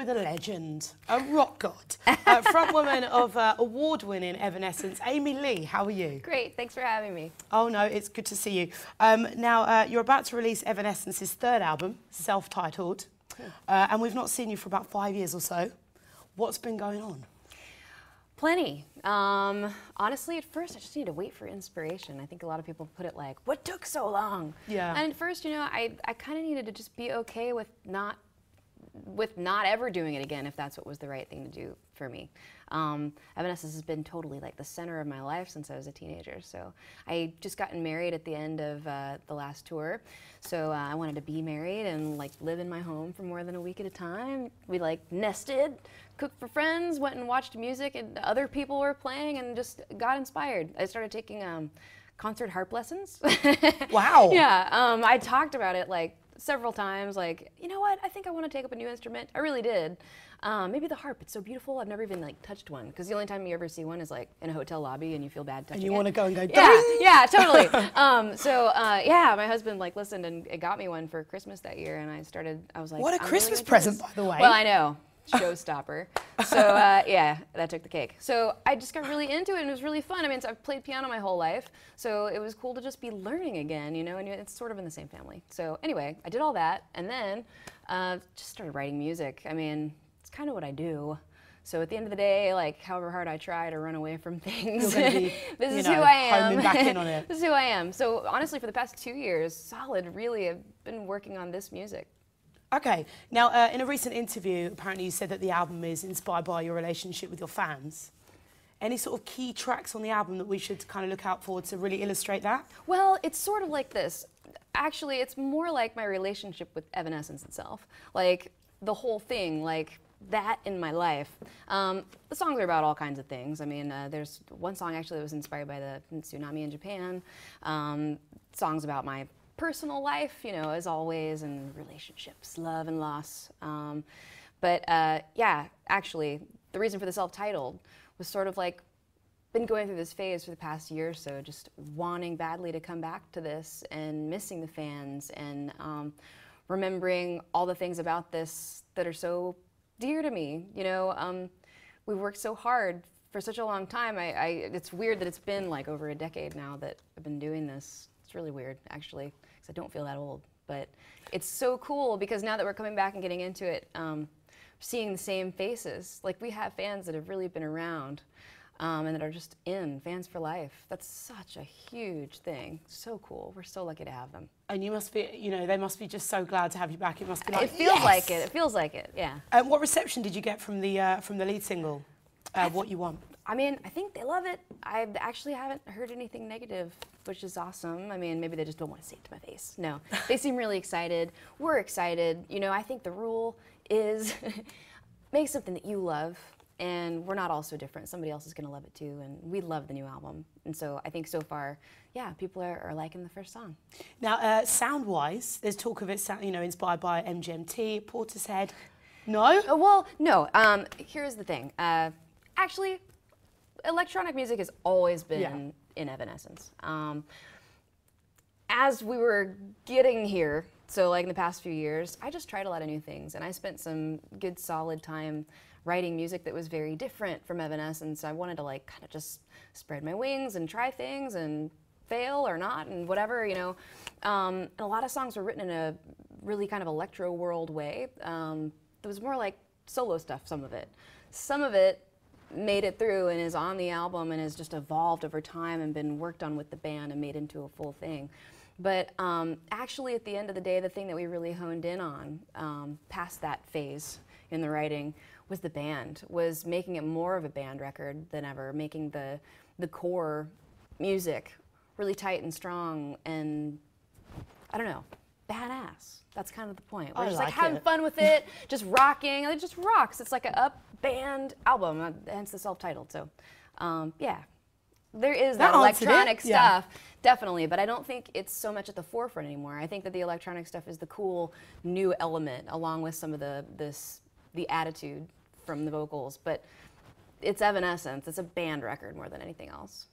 with a legend, a rock god, frontwoman of award-winning Evanescence, Amy Lee. How are you? Great, thanks for having me. Oh no, it's good to see you. Now, you're about to release Evanescence's third album, self-titled, and we've not seen you for about 5 years or so. What's been going on? Plenty. Honestly, at first, I just need to wait for inspiration. I think a lot of people put it like, what took so long? Yeah. And at first, you know, I kind of needed to just be okay with not ever doing it again if that's what was the right thing to do for me. Evanescence has been totally like the center of my life since I was a teenager. So I just gotten married at the end of the last tour. So I wanted to be married and like live in my home for more than a week at a time. We like nested, cooked for friends, went and watched music and other people were playing and just got inspired. I started taking concert harp lessons. Wow. Yeah, I talked about it like several times, like, you know what, I think I want to take up a new instrument. I really did. Maybe the harp, it's so beautiful, I've never even like touched one, because the only time you ever see one is like in a hotel lobby and you feel bad touching it. And you want to go and go, yeah, totally. Yeah, my husband like listened and it got me one for Christmas that year, and I was like, what a Christmas present, by the way. Well, I know. Showstopper. So yeah, that took the cake. So I just got really into it and it was really fun. I mean, so I've played piano my whole life, so it was cool to just be learning again, you know, and it's sort of in the same family. So anyway, I did all that and then just started writing music. I mean, it's kind of what I do. So at the end of the day, like however hard I try to run away from things, this is who I am. Homing back in on it. This is who I am. So honestly, for the past 2 years, solid, really, I've been working on this music. Okay, now in a recent interview, apparently you said that the album is inspired by your relationship with your fans. Any sort of key tracks on the album that we should kind of look out for to really illustrate that? Well, it's sort of like this. Actually, it's more like my relationship with Evanescence itself. Like, the whole thing, like, that in my life. The songs are about all kinds of things. I mean, there's one song actually that was inspired by the tsunami in Japan. Songs about my personal life, you know, as always, and relationships, love and loss. Yeah, actually, the reason for the self-titled was sort of like, been going through this phase for the past year or so, just wanting badly to come back to this and missing the fans and remembering all the things about this that are so dear to me. You know, we've worked so hard for such a long time. It's weird that it's been like over a decade now that I've been doing this. It's really weird, actually, because I don't feel that old. But it's so cool because now that we're coming back and getting into it, seeing the same faces. Like, we have fans that have really been around and that are just fans for life. That's such a huge thing. So cool. We're so lucky to have them. And you must be, you know, they must be just so glad to have you back. It must be like, it feels yes! like it. It feels like it, yeah. What reception did you get from the lead single, What You Want? I mean, I think they love it. I actually haven't heard anything negative, which is awesome. I mean, maybe they just don't want to say it to my face. No, they seem really excited. We're excited. You know, I think the rule is make something that you love, and we're not all so different. Somebody else is going to love it too, and we love the new album. And so I think so far, yeah, people are liking the first song. Now, sound-wise, there's talk of it, you know, inspired by MGMT, Portishead. No? Well, no. Here's the thing. Actually, electronic music has always been in Evanescence. As we were getting here, so like in the past few years, I just tried a lot of new things, and I spent some good solid time writing music that was very different from Evanescence. I wanted to like kind of just spread my wings and try things and fail or not and whatever, you know. And a lot of songs were written in a really kind of electro world way. It was more like solo stuff, some of it. Some of it made it through and is on the album and has just evolved over time and been worked on with the band and made into a full thing. But actually, at the end of the day, the thing that we really honed in on past that phase in the writing was the band, was making it more of a band record than ever, making the core music really tight and strong and, I don't know, badass. That's kind of the point. We're just like having fun with it, just rocking. It just rocks. It's like an up band album, hence the self-titled. So, yeah, there is that electronic stuff, definitely, but I don't think it's so much at the forefront anymore. I think that the electronic stuff is the cool new element, along with some of the attitude from the vocals. But it's Evanescence. It's a band record more than anything else.